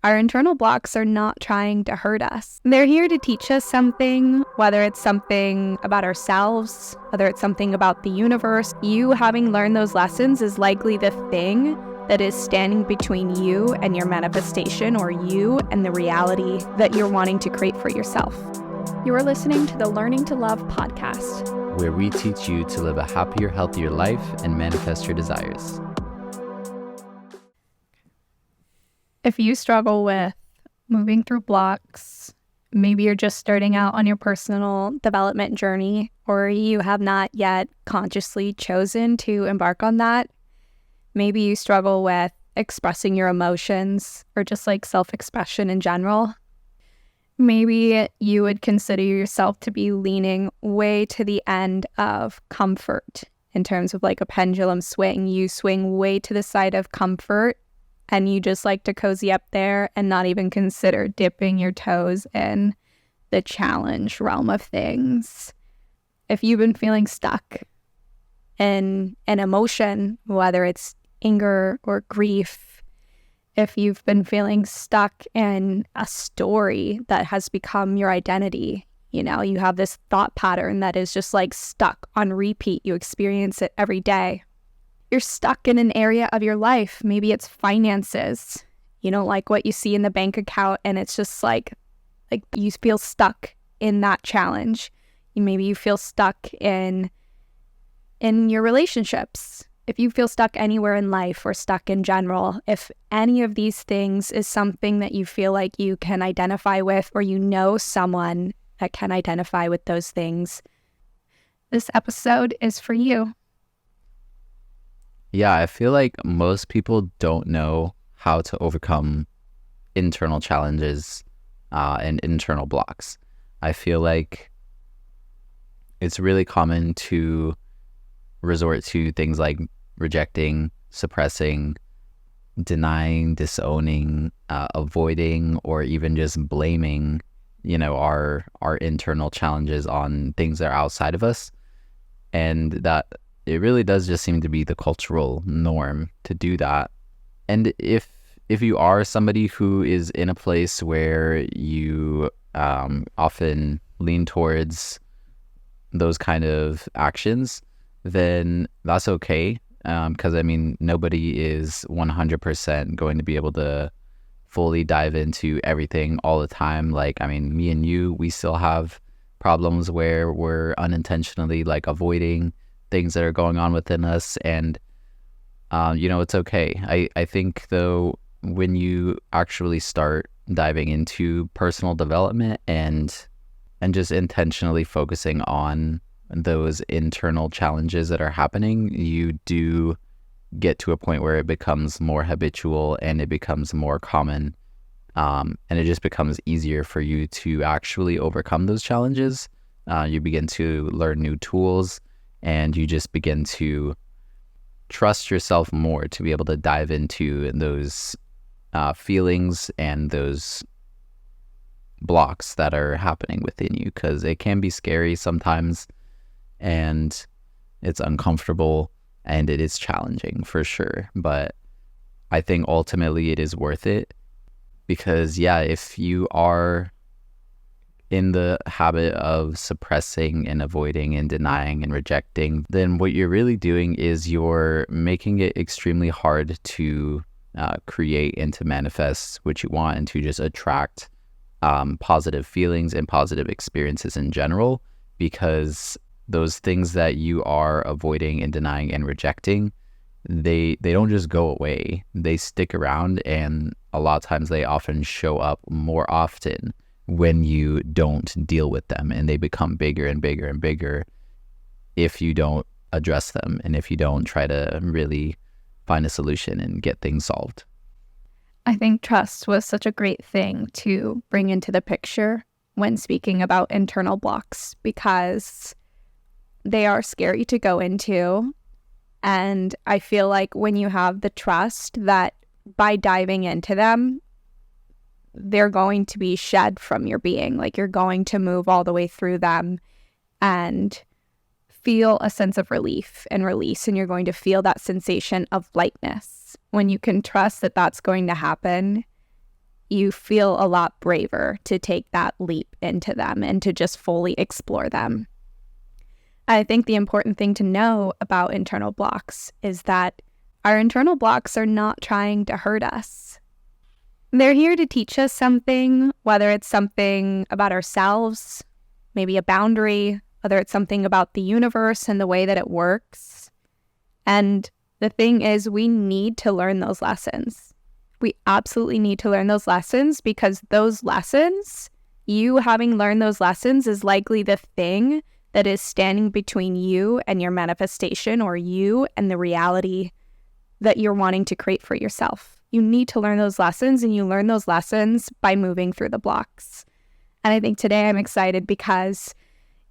Our internal blocks are not trying to hurt us. They're here to teach us something, whether it's something about ourselves, whether it's something about the universe. You having learned those lessons is likely the thing that is standing between you and your manifestation, or you and the reality that you're wanting to create for yourself. You are listening to the Learning to Love podcast, where we teach you to live a happier, healthier life and manifest your desires. If you struggle with moving through blocks, maybe you're just starting out on your personal development journey, or you have not yet consciously chosen to embark on that. Maybe you struggle with expressing your emotions or just like self-expression in general. Maybe you would consider yourself to be leaning way to the end of comfort in terms of like a pendulum swing. You swing way to the side of comfort and you just like to cozy up there and not even consider dipping your toes in the challenge realm of things. If you've been feeling stuck in an emotion, whether it's anger or grief, if you've been feeling stuck in a story that has become your identity, you know, you have this thought pattern that is just like stuck on repeat. You experience it every day. You're stuck in an area of your life. Maybe it's finances. You don't like what you see in the bank account and it's just like you feel stuck in that challenge. Maybe you feel stuck in your relationships. If you feel stuck anywhere in life or stuck in general, if any of these things is something that you feel like you can identify with, or you know someone that can identify with those things, this episode is for you. Yeah, I feel like most people don't know how to overcome internal challenges and internal blocks. I feel like it's really common to resort to things like rejecting, suppressing, denying, disowning, avoiding, or even just blaming, our internal challenges on things that are outside of us. And that it really does just seem to be the cultural norm to do that. And if you are somebody who is in a place where you often lean towards those kind of actions, then that's okay. Because nobody is 100% going to be able to fully dive into everything all the time. Me and you, we still have problems where we're unintentionally avoiding things that are going on within us. And, it's okay. I think though, when you actually start diving into personal development and just intentionally focusing on those internal challenges that are happening, you do get to a point where it becomes more habitual and it becomes more common. And it just becomes easier for you to actually overcome those challenges. You begin to learn new tools and you just begin to trust yourself more to be able to dive into those feelings and those blocks that are happening within you, because it can be scary sometimes and it's uncomfortable and it is challenging for sure. But I think ultimately it is worth it, because if you are in the habit of suppressing and avoiding and denying and rejecting, then what you're really doing is you're making it extremely hard to create and to manifest what you want and to just attract positive feelings and positive experiences in general, because those things that you are avoiding and denying and rejecting, they don't just go away. They stick around, and a lot of times they often show up more often when you don't deal with them, and they become bigger and bigger and bigger if you don't address them and if you don't try to really find a solution and get things solved. I think trust was such a great thing to bring into the picture when speaking about internal blocks, because they are scary to go into. And I feel like when you have the trust that by diving into them, they're going to be shed from your being. Like, you're going to move all the way through them and feel a sense of relief and release, and you're going to feel that sensation of lightness. When you can trust that that's going to happen, you feel a lot braver to take that leap into them and to just fully explore them. I think the important thing to know about internal blocks is that our internal blocks are not trying to hurt us. They're here to teach us something, whether it's something about ourselves, maybe a boundary, whether it's something about the universe and the way that it works. And the thing is, we need to learn those lessons. We absolutely need to learn those lessons, because those lessons, you having learned those lessons, is likely the thing that is standing between you and your manifestation, or you and the reality that you're wanting to create for yourself. You need to learn those lessons, and you learn those lessons by moving through the blocks. And I think today I'm excited because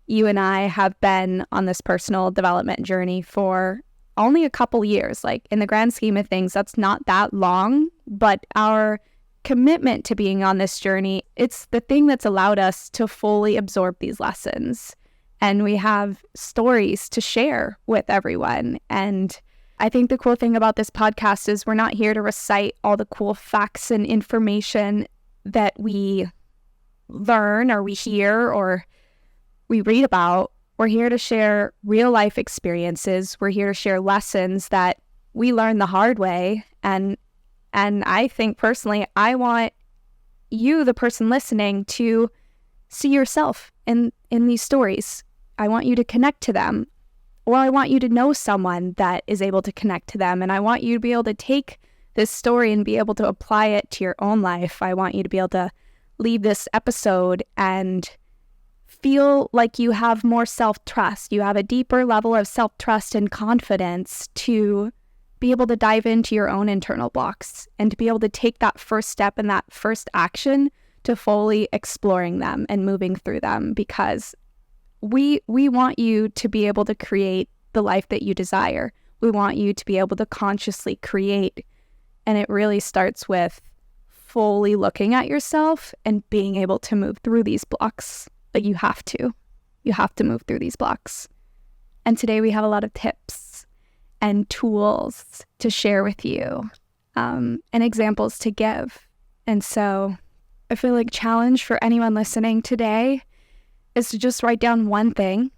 you and I have been on this personal development journey for only a couple years. Like, in the grand scheme of things, that's not that long, but our commitment to being on this journey, it's the thing that's allowed us to fully absorb these lessons. And we have stories to share with everyone. And I think the cool thing about this podcast is we're not here to recite all the cool facts and information that we learn or we hear or we read about. We're here to share real life experiences. We're here to share lessons that we learned the hard way. And I think personally, I want you, the person listening, to see yourself in these stories. I want you to connect to them. Or I want you to know someone that is able to connect to them. And I want you to be able to take this story and be able to apply it to your own life. I want you to be able to leave this episode and feel like you have more self-trust. You have a deeper level of self-trust and confidence to be able to dive into your own internal blocks and to be able to take that first step and that first action to fully exploring them and moving through them, because we want you to be able to create the life that you desire. We want you to be able to consciously create. And it really starts with fully looking at yourself and being able to move through these blocks. Like, you have to. You have to move through these blocks. And today we have a lot of tips and tools to share with you, and examples to give. And so I feel like challenge for anyone listening today is to just write down one thing.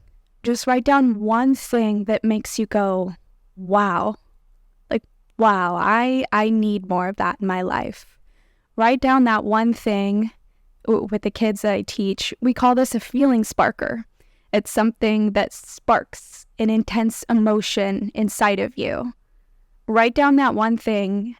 Just write down one thing that makes you go, wow. Like, wow, I need more of that in my life. Write down that one thing. With the kids that I teach, we call this a feeling sparker. It's something that sparks an intense emotion inside of you. Write down that one thing,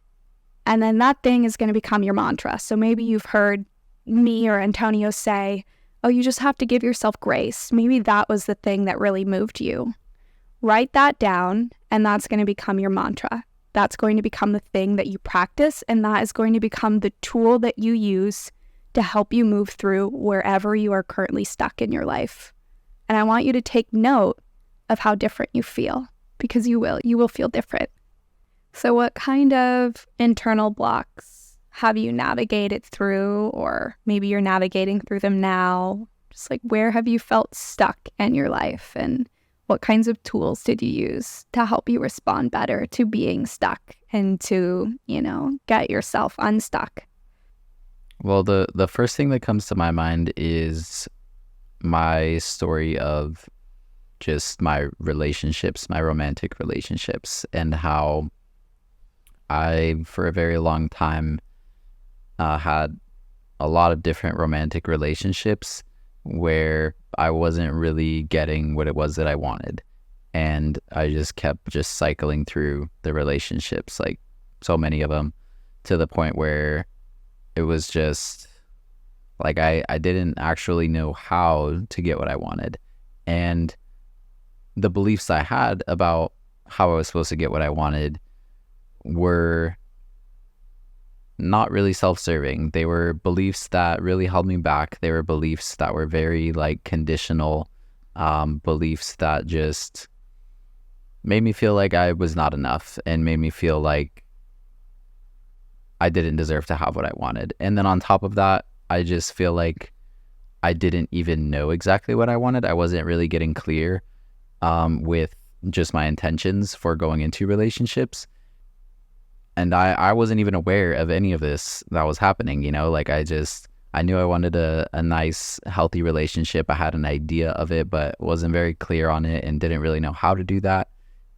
and then that thing is going to become your mantra. So maybe you've heard me or Antonio say, oh, you just have to give yourself grace. Maybe that was the thing that really moved you. Write that down, and that's going to become your mantra. That's going to become the thing that you practice, and that is going to become the tool that you use to help you move through wherever you are currently stuck in your life. And I want you to take note of how different you feel, because you will feel different. So what kind of internal blocks have you navigated through, or maybe you're navigating through them now? Just like, where have you felt stuck in your life, and what kinds of tools did you use to help you respond better to being stuck and to, get yourself unstuck? Well, the first thing that comes to my mind is my story of just my relationships, my romantic relationships, and how I, for a very long time, had a lot of different romantic relationships where I wasn't really getting what it was that I wanted. And I just kept cycling through the relationships, like so many of them, to the point where it was just like I didn't actually know how to get what I wanted. And the beliefs I had about how I was supposed to get what I wanted were not really self-serving. They were beliefs that really held me back. They were beliefs that were very conditional, beliefs that just made me feel like I was not enough and made me feel like I didn't deserve to have what I wanted. And then on top of that, I just feel like I didn't even know exactly what I wanted. I wasn't really getting clear with just my intentions for going into relationships. And I wasn't even aware of any of this that was happening, you know, like I knew I wanted a nice, healthy relationship. I had an idea of it, but wasn't very clear on it and didn't really know how to do that.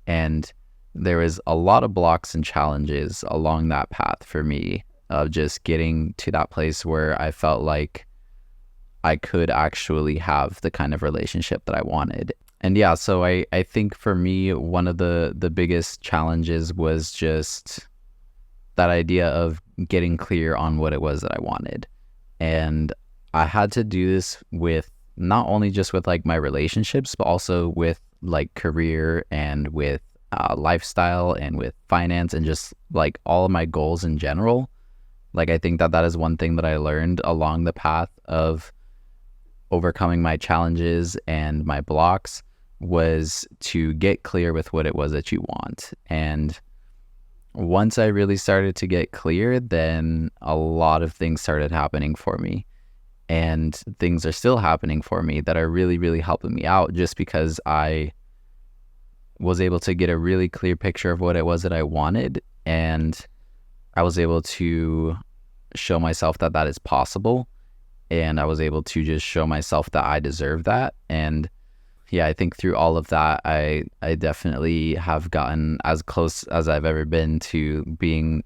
And there was a lot of blocks and challenges along that path for me of just getting to that place where I felt like I could actually have the kind of relationship that I wanted. And yeah, so I think for me, one of the biggest challenges was just that idea of getting clear on what it was that I wanted. And I had to do this with not only just with like my relationships, but also with like career and with lifestyle and with finance and just like all of my goals in general. Like, I think that that is one thing that I learned along the path of overcoming my challenges and my blocks was to get clear with what it was that you want. And once I really started to get clear, then a lot of things started happening for me. And things are still happening for me that are really, really helping me out just because I was able to get a really clear picture of what it was that I wanted. And I was able to show myself that that is possible. And I was able to just show myself that I deserve that. And yeah, I think through all of that, I definitely have gotten as close as I've ever been to being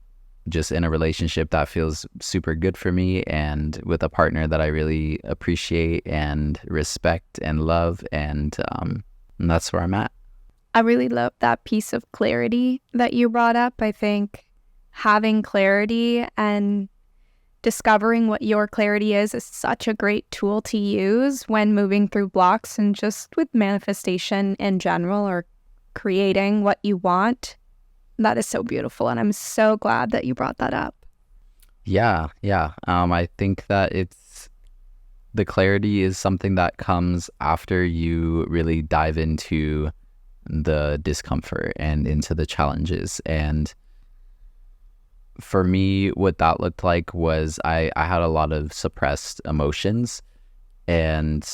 just in a relationship that feels super good for me and with a partner that I really appreciate and respect and love. And that's where I'm at. I really love that piece of clarity that you brought up. I think having clarity and discovering what your clarity is such a great tool to use when moving through blocks and just with manifestation in general or creating what you want. That is so beautiful. And I'm so glad that you brought that up. Yeah. I think that the clarity is something that comes after you really dive into the discomfort and into the challenges. And for me, what that looked like was I had a lot of suppressed emotions. And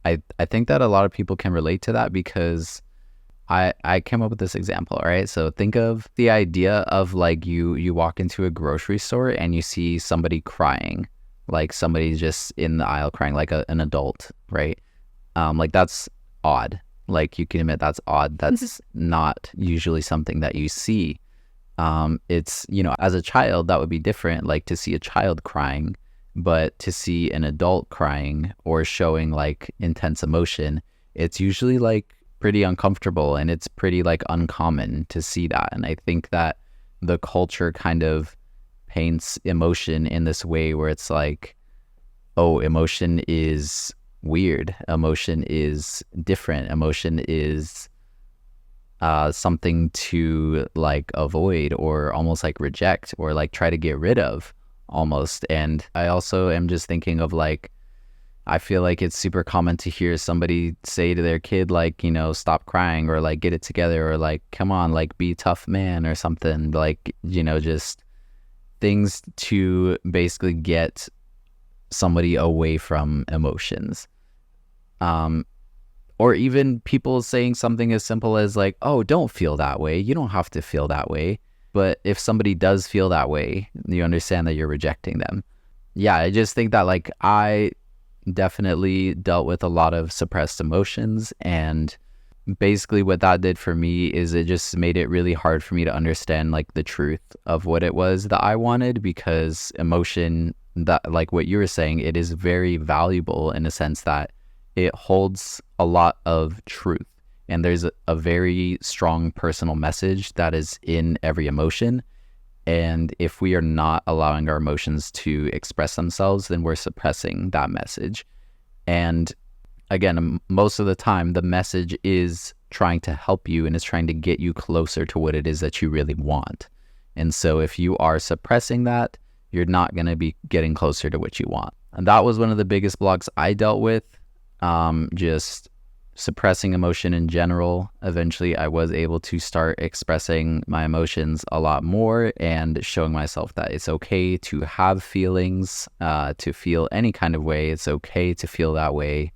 I think that a lot of people can relate to that because I came up with this example, all right? So think of the idea of like you walk into a grocery store and you see somebody crying, like somebody's just in the aisle crying, like an adult, right? Like that's odd. Like you can admit that's odd. That's not usually something that you see. It's, you know, as a child, that would be different, like to see a child crying, but to see an adult crying or showing like intense emotion, it's usually like pretty uncomfortable and it's pretty like uncommon to see that. And I think that the culture kind of paints emotion in this way where it's like, oh, emotion is weird. Emotion is different. Emotion is something to like avoid or almost like reject or like try to get rid of almost. And I also am just thinking of like, I feel like it's super common to hear somebody say to their kid, like, you know, stop crying or like get it together or like, come on, like be a tough man or something, like, you know, just things to basically get somebody away from emotions. Or even people saying something as simple as like, oh, don't feel that way. You don't have to feel that way. But if somebody does feel that way, you understand that you're rejecting them. Yeah, I just think that like I definitely dealt with a lot of suppressed emotions. And basically what that did for me is it just made it really hard for me to understand like the truth of what it was that I wanted, because emotion, that like what you were saying, it is very valuable in a sense that it holds a lot of truth. And there's a very strong personal message that is in every emotion. And if we are not allowing our emotions to express themselves, then we're suppressing that message. And again, most of the time, the message is trying to help you and is trying to get you closer to what it is that you really want. And so if you are suppressing that, you're not going to be getting closer to what you want. And that was one of the biggest blocks I dealt with. Just suppressing emotion in general. Eventually I was able to start expressing my emotions a lot more and showing myself that it's okay to have feelings, to feel any kind of way. It's okay to feel that way.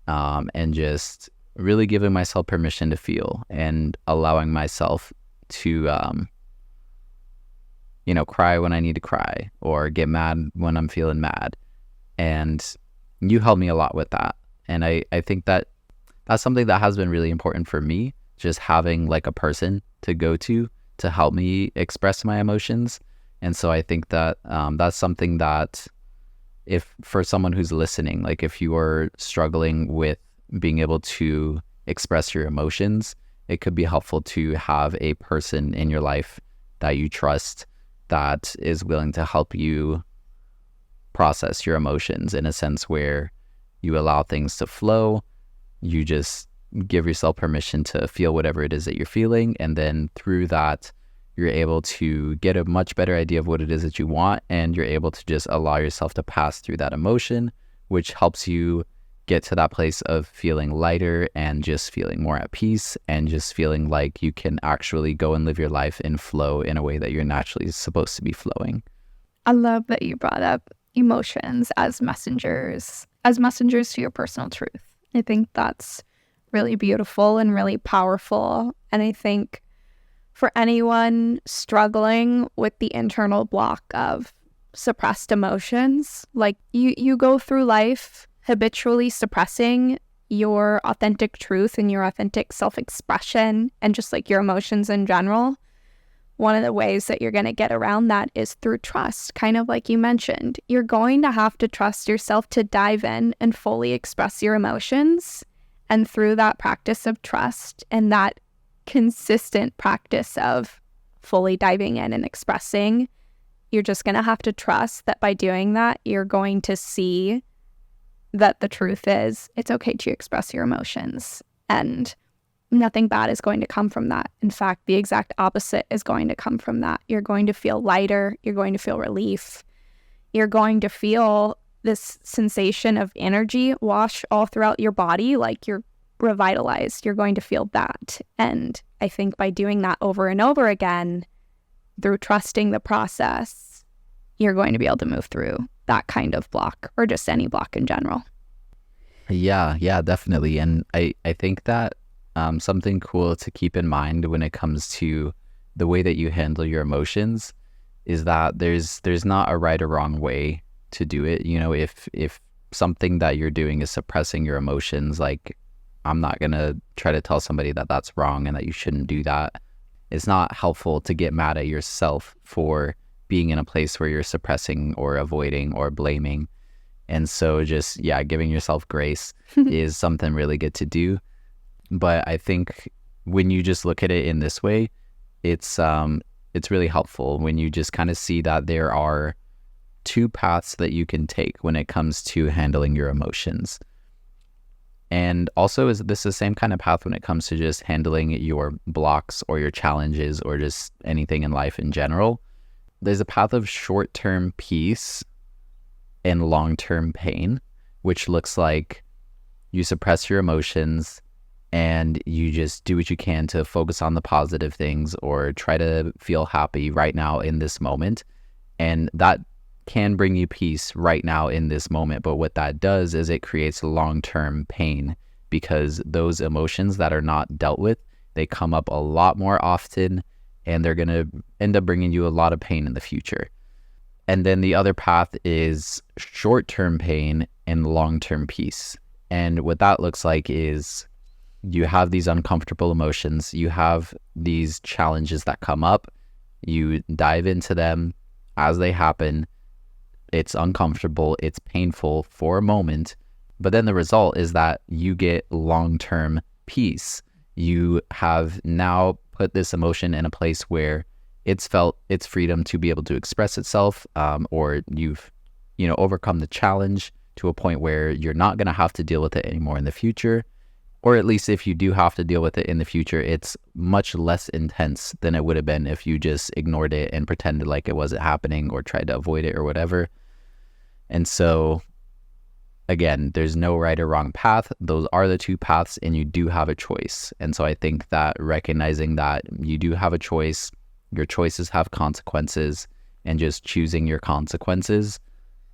And just really giving myself permission to feel and allowing myself to cry when I need to cry or get mad when I'm feeling mad. And you helped me a lot with that. And I think that that's something that has been really important for me, just having like a person to go to help me express my emotions. And so I think that that's something that if for someone who's listening, like if you are struggling with being able to express your emotions, it could be helpful to have a person in your life that you trust that is willing to help you process your emotions in a sense where you allow things to flow. You just give yourself permission to feel whatever it is that you're feeling. And then through that, you're able to get a much better idea of what it is that you want. And you're able to just allow yourself to pass through that emotion, which helps you get to that place of feeling lighter and just feeling more at peace and just feeling like you can actually go and live your life in flow in a way that you're naturally supposed to be flowing. I love that you brought up emotions as messengers to your personal truth. I think that's really beautiful and really powerful. And I think for anyone struggling with the internal block of suppressed emotions, like you go through life habitually suppressing your authentic truth and your authentic self-expression and just like your emotions in general. One of the ways that you're going to get around that is through trust, kind of like you mentioned. You're going to have to trust yourself to dive in and fully express your emotions. And through that practice of trust and that consistent practice of fully diving in and expressing, you're just going to have to trust that by doing that, you're going to see that the truth is it's okay to express your emotions and nothing bad is going to come from that. In fact, the exact opposite is going to come from that. You're going to feel lighter. You're going to feel relief. You're going to feel this sensation of energy wash all throughout your body, like you're revitalized. You're going to feel that. And I think by doing that over and over again, through trusting the process, you're going to be able to move through that kind of block or just any block in general. Yeah, definitely. And I think that something cool to keep in mind when it comes to the way that you handle your emotions is that there's not a right or wrong way to do it. If something that you're doing is suppressing your emotions, like I'm not going to try to tell somebody that that's wrong and that you shouldn't do that. It's not helpful to get mad at yourself for being in a place where you're suppressing or avoiding or blaming. And so just, giving yourself grace is something really good to do. But I think when you just look at it in this way, it's really helpful when you just kind of see that there are two paths that you can take when it comes to handling your emotions. And also, is this the same kind of path when it comes to just handling your blocks or your challenges or just anything in life in general? There's a path of short-term peace and long-term pain, which looks like you suppress your emotions and you just do what you can to focus on the positive things or try to feel happy right now in this moment. And that can bring you peace right now in this moment. But what that does is it creates long-term pain because those emotions that are not dealt with, they come up a lot more often and they're going to end up bringing you a lot of pain in the future. And then the other path is short-term pain and long-term peace. And what that looks like is you have these uncomfortable emotions, you have these challenges that come up, you dive into them as they happen. It's uncomfortable, it's painful for a moment, but then the result is that you get long-term peace. You have now put this emotion in a place where it's felt its freedom to be able to express itself, or you've overcome the challenge to a point where you're not going to have to deal with it anymore in the future. Or at least if you do have to deal with it in the future, it's much less intense than it would have been if you just ignored it and pretended like it wasn't happening or tried to avoid it or whatever. And so, again, there's no right or wrong path. Those are the two paths and you do have a choice. And so I think that recognizing that you do have a choice, your choices have consequences, and just choosing your consequences,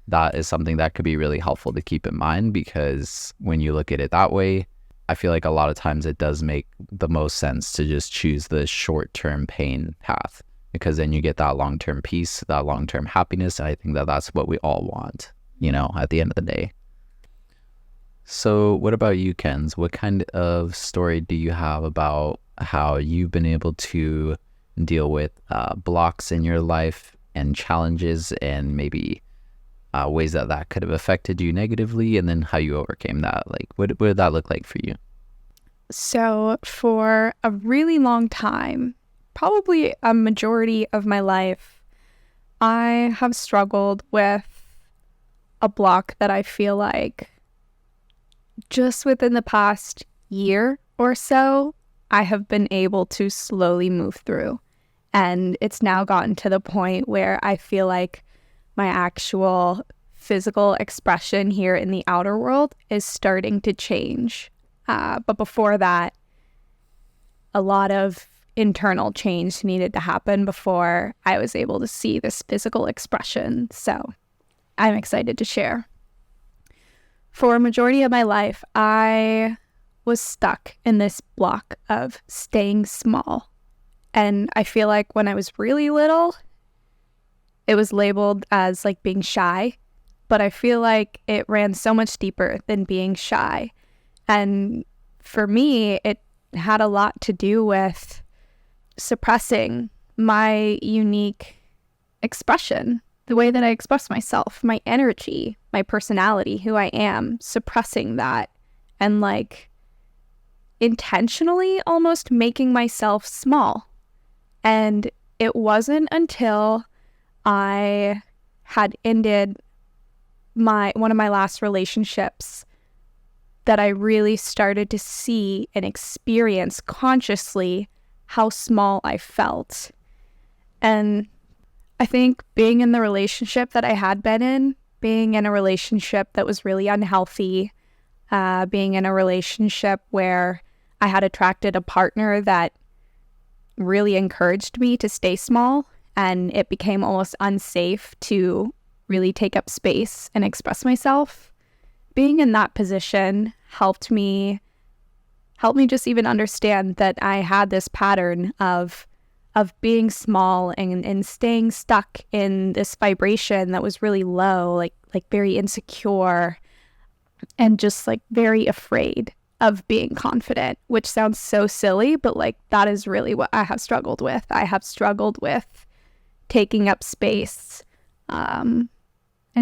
that is something that could be really helpful to keep in mind, because when you look at it that way, I feel like a lot of times it does make the most sense to just choose the short-term pain path because then you get that long-term peace, that long-term happiness. And I think that that's what we all want, at the end of the day. So what about you, Kenz? What kind of story do you have about how you've been able to deal with blocks in your life and challenges, and maybe ways that could have affected you negatively, and then how you overcame that? Like, what did that look like for you? So for a really long time, probably a majority of my life, I have struggled with a block that I feel like just within the past year or so, I have been able to slowly move through. And it's now gotten to the point where I feel like my actual physical expression here in the outer world is starting to change. But before that, a lot of internal change needed to happen before I was able to see this physical expression. So I'm excited to share. For a majority of my life, I was stuck in this block of staying small. And I feel like when I was really little, it was labeled as like being shy. But I feel like it ran so much deeper than being shy. And for me, it had a lot to do with suppressing my unique expression, the way that I express myself, my energy, my personality, who I am, suppressing that and like intentionally almost making myself small. And it wasn't until I had ended one of my last relationships that I really started to see and experience consciously how small I felt. And I think being in the relationship that I had been in, being in a relationship that was really unhealthy, being in a relationship where I had attracted a partner that really encouraged me to stay small, and it became almost unsafe to really take up space and express myself. Being in that position helped me just even understand that I had this pattern of being small and staying stuck in this vibration that was really low, like very insecure and just like very afraid of being confident, which sounds so silly, but like that is really what I have struggled with. I have struggled with taking up space and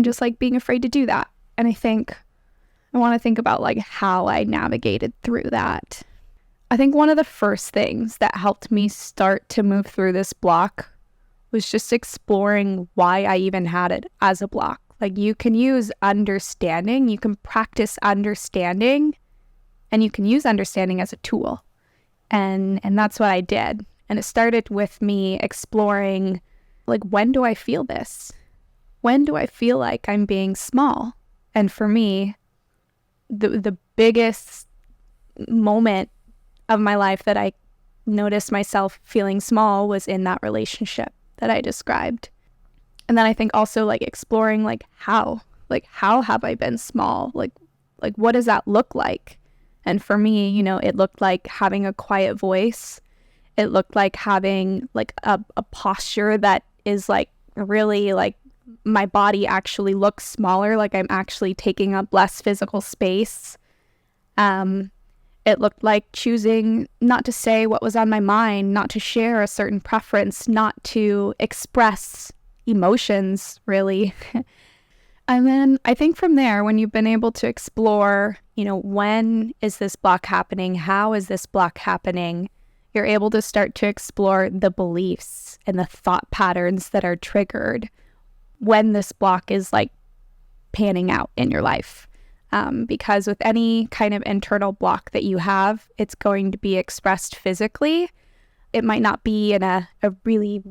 just like being afraid to do that. And I want to think about like how I navigated through that. I think one of the first things that helped me start to move through this block was just exploring why I even had it as a block. Like you can use understanding, you can practice understanding, and you can use understanding as a tool. And that's what I did. And it started with me exploring, like, when do I feel this? When do I feel like I'm being small? And for me, the biggest moment of my life that I noticed myself feeling small was in that relationship that I described. And then I think also like exploring how have I been small? Like what does that look like? And for me, it looked like having a quiet voice. It looked like having like a posture that is like really like my body actually looks smaller, like I'm actually taking up less physical space. It looked like choosing not to say what was on my mind, not to share a certain preference, not to express emotions, really. And then I think from there, when you've been able to explore, when is this block happening? How is this block happening? You're able to start to explore the beliefs and the thought patterns that are triggered when this block is like panning out in your life. Because with any kind of internal block that you have, it's going to be expressed physically. It might not be in a really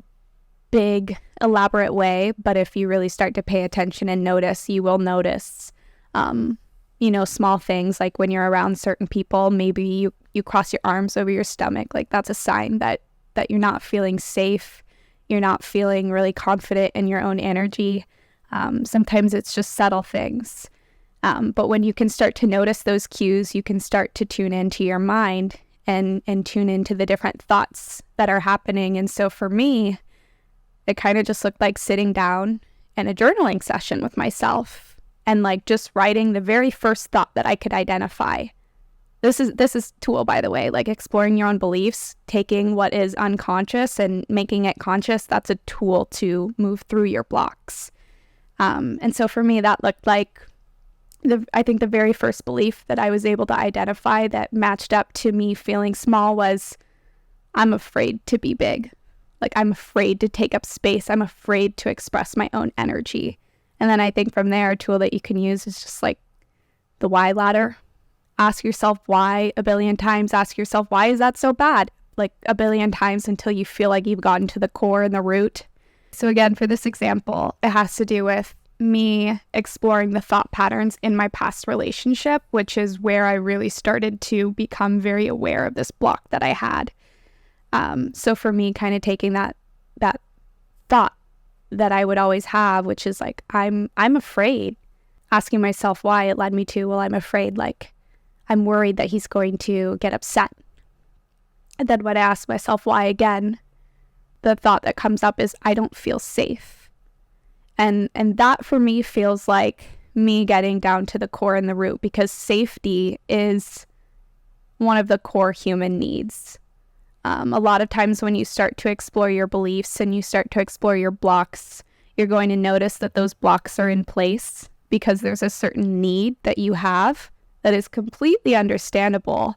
big, elaborate way, but if you really start to pay attention and notice, you will notice, small things like when you're around certain people, maybe you cross your arms over your stomach. Like that's a sign that you're not feeling safe. You're not feeling really confident in your own energy. Sometimes it's just subtle things. But when you can start to notice those cues, you can start to tune into your mind and tune into the different thoughts that are happening. And so for me, it kind of just looked like sitting down in a journaling session with myself and like just writing the very first thought that I could identify. This is tool, by the way, like exploring your own beliefs, taking what is unconscious and making it conscious. That's a tool to move through your blocks. And so for me, that looked like I think the very first belief that I was able to identify that matched up to me feeling small was, I'm afraid to be big. Like, I'm afraid to take up space. I'm afraid to express my own energy. And then I think from there, a tool that you can use is just like the why ladder. Ask yourself why a billion times. Ask yourself, why is that so bad? Like a billion times until you feel like you've gotten to the core and the root. So again, for this example, it has to do with me exploring the thought patterns in my past relationship, which is where I really started to become very aware of this block that I had. So for me, kind of taking that thought that I would always have, which is like, I'm afraid, asking myself why, it led me to, well, I'm afraid, like, I'm worried that he's going to get upset. And then when I ask myself why again, the thought that comes up is, I don't feel safe. And that for me feels like me getting down to the core and the root, because safety is one of the core human needs. A lot of times when you start to explore your beliefs and you start to explore your blocks, you're going to notice that those blocks are in place because there's a certain need that you have that is completely understandable,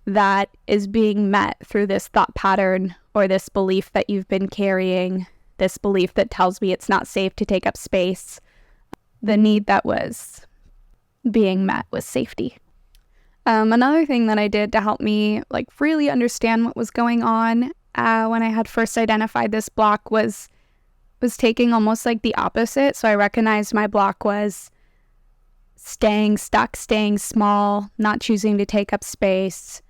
that is being met through this thought pattern or this belief that you've been carrying, this belief that tells me it's not safe to take up space. The need that was being met was safety. Another thing that I did to help me like really understand what was going on when I had first identified this block was taking almost like the opposite. So I recognized my block was staying stuck, staying small, not choosing to take up space,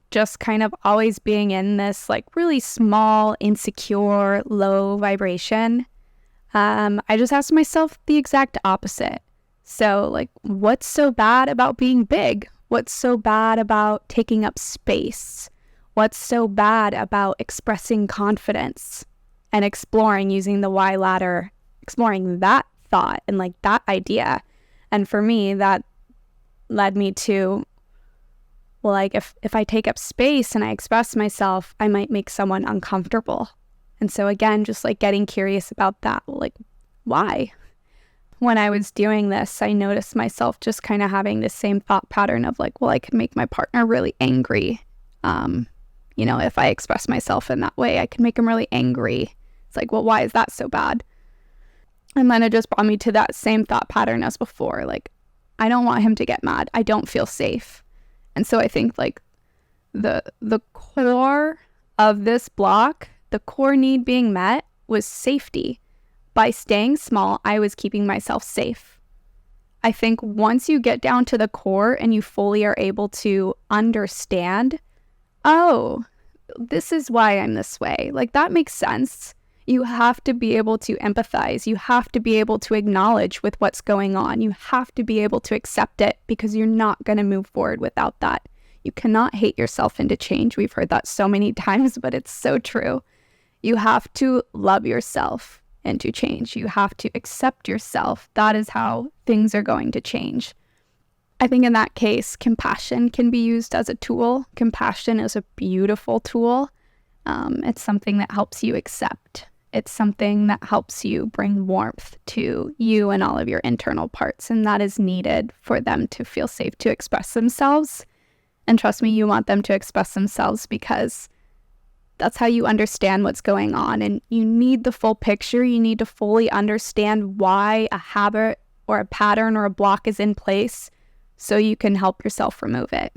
just kind of always being in this like really small, insecure, low vibration. I just asked myself the exact opposite. So like, what's so bad about being big? What's so bad about taking up space? What's so bad about expressing confidence and exploring using the why ladder, exploring that thought and like that idea? And for me, that led me to, well, like if I take up space and I express myself, I might make someone uncomfortable. And so again, just like getting curious about that, like why? When I was doing this, I noticed myself just kind of having this same thought pattern of like, well, I could make my partner really angry. If I express myself in that way, I could make him really angry. It's like, well, why is that so bad? And then it just brought me to that same thought pattern as before. Like, I don't want him to get mad. I don't feel safe. And so I think like the core of this block, the core need being met was safety. By staying small, I was keeping myself safe. I think once you get down to the core and you fully are able to understand, oh, this is why I'm this way. Like that makes sense. You have to be able to empathize. You have to be able to acknowledge with what's going on. You have to be able to accept it because you're not going to move forward without that. You cannot hate yourself into change. We've heard that so many times, but it's so true. You have to love yourself into change. You have to accept yourself. That is how things are going to change. I think in that case, compassion can be used as a tool. Compassion is a beautiful tool. It's something that helps you accept. It's something that helps you bring warmth to you and all of your internal parts, and that is needed for them to feel safe to express themselves. And trust me, you want them to express themselves because that's how you understand what's going on, and you need the full picture. You need to fully understand why a habit or a pattern or a block is in place so you can help yourself remove it.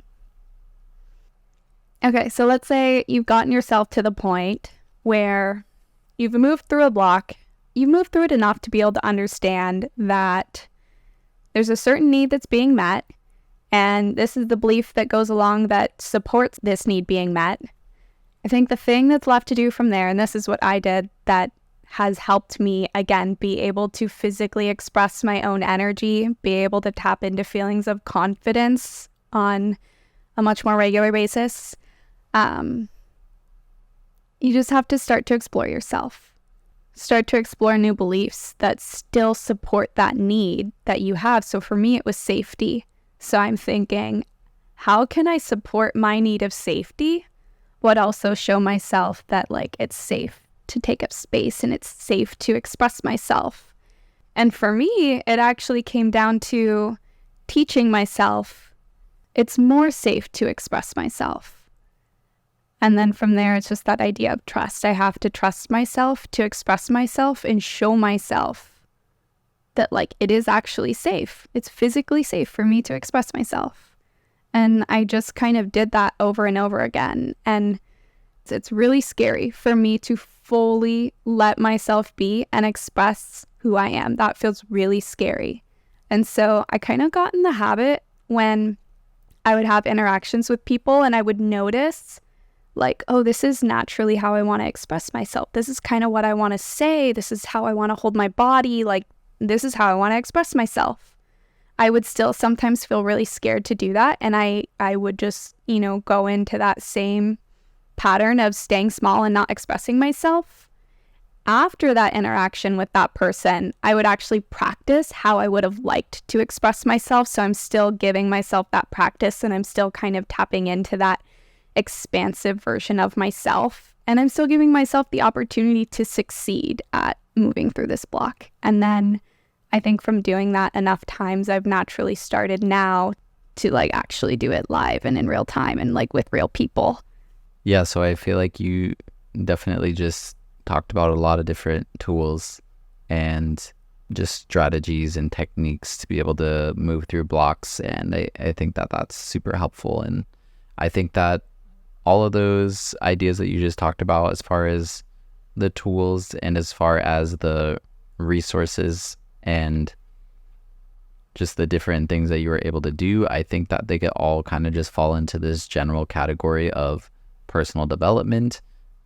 Okay, so let's say you've gotten yourself to the point where you've moved through a block. You've moved through it enough to be able to understand that there's a certain need that's being met, and this is the belief that goes along that supports this need being met. I think the thing that's left to do from there, and this is what I did that has helped me, again, be able to physically express my own energy, be able to tap into feelings of confidence on a much more regular basis. You just have to start to explore yourself. start to explore new beliefs that still support that need that you have. So for me, it was safety. So I'm thinking, how can I support my need of safety, but also show myself that like it's safe to take up space and it's safe to express myself? And for me, it actually came down to teaching myself it's more safe to express myself. And then from there, it's just that idea of trust. I have to trust myself to express myself and show myself that like it is actually safe. It's physically safe for me to express myself. And I just kind of did that over and over again. And it's really scary for me to fully let myself be and express who I am. That feels really scary. And so I kind of got in the habit when I would have interactions with people and I would notice like, oh, this is naturally how I want to express myself. This is kind of what I want to say. This is how I want to hold my body. Like, this is how I want to express myself. I would still sometimes feel really scared to do that. And I would just, go into that same pattern of staying small and not expressing myself. After that interaction with that person, I would actually practice how I would have liked to express myself. So I'm still giving myself that practice and I'm still kind of tapping into that expansive version of myself. And I'm still giving myself the opportunity to succeed at moving through this block. And then I think from doing that enough times, I've naturally started now to like actually do it live and in real time and like with real people. Yeah, so I feel like you definitely just talked about a lot of different tools and just strategies and techniques to be able to move through blocks. And I think that that's super helpful. And I think that all of those ideas that you just talked about, as far as the tools and as far as the resources and just the different things that you were able to do, I think that they could all kind of just fall into this general category of personal development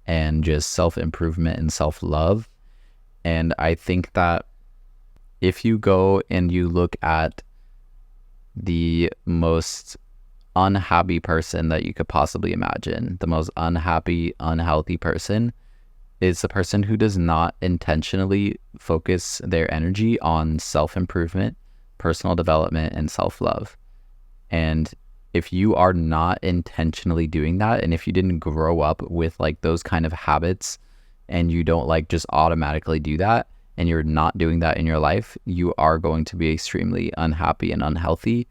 and just self-improvement and self-love. And I think that if you go and you look at the most unhappy person that you could possibly imagine, the most unhappy, unhealthy person is the person who does not intentionally focus their energy on self-improvement, personal development, and self-love. And if you are not intentionally doing that, and if you didn't grow up with like those kind of habits and you don't like just automatically do that and you're not doing that in your life, you are going to be extremely unhappy and unhealthy.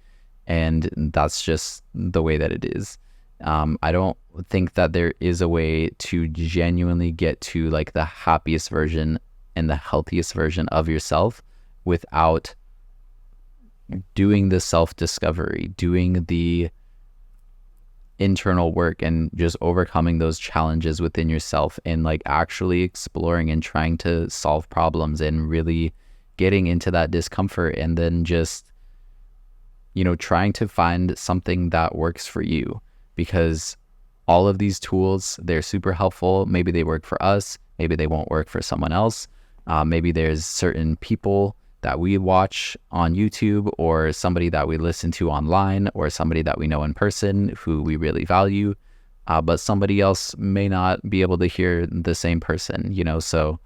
And that's just the way that it is. I don't think that there is a way to genuinely get to like the happiest version and the healthiest version of yourself without doing the self-discovery, doing the internal work and just overcoming those challenges within yourself and like actually exploring and trying to solve problems and really getting into that discomfort and then just trying to find something that works for you. Because all of these tools, they're super helpful. Maybe they work for us, maybe they won't work for someone else. Maybe there's certain people that we watch on YouTube or somebody that we listen to online or somebody that we know in person who we really value, but somebody else may not be able to hear the same person, So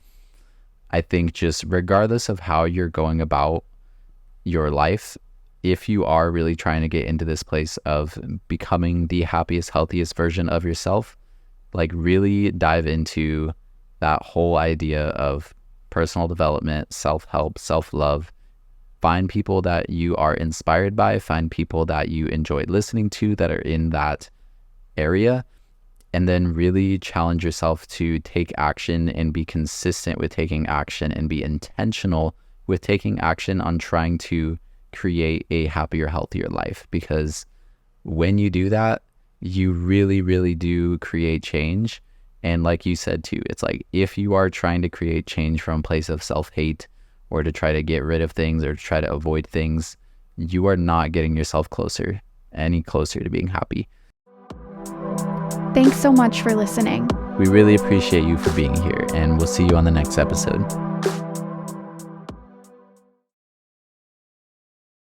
I think just regardless of how you're going about your life, if you are really trying to get into this place of becoming the happiest, healthiest version of yourself, like really dive into that whole idea of personal development, self-help, self-love. Find people that you are inspired by, find people that you enjoy listening to that are in that area, and then really challenge yourself to take action and be consistent with taking action and be intentional with taking action on trying to create a happier, healthier life. Because when you do that, you really, really do create change. And like you said too, it's like if you are trying to create change from a place of self-hate or to try to get rid of things or to try to avoid things, you are not getting yourself any closer to being happy. Thanks so much for listening. We really appreciate you for being here, and we'll see you on the next episode.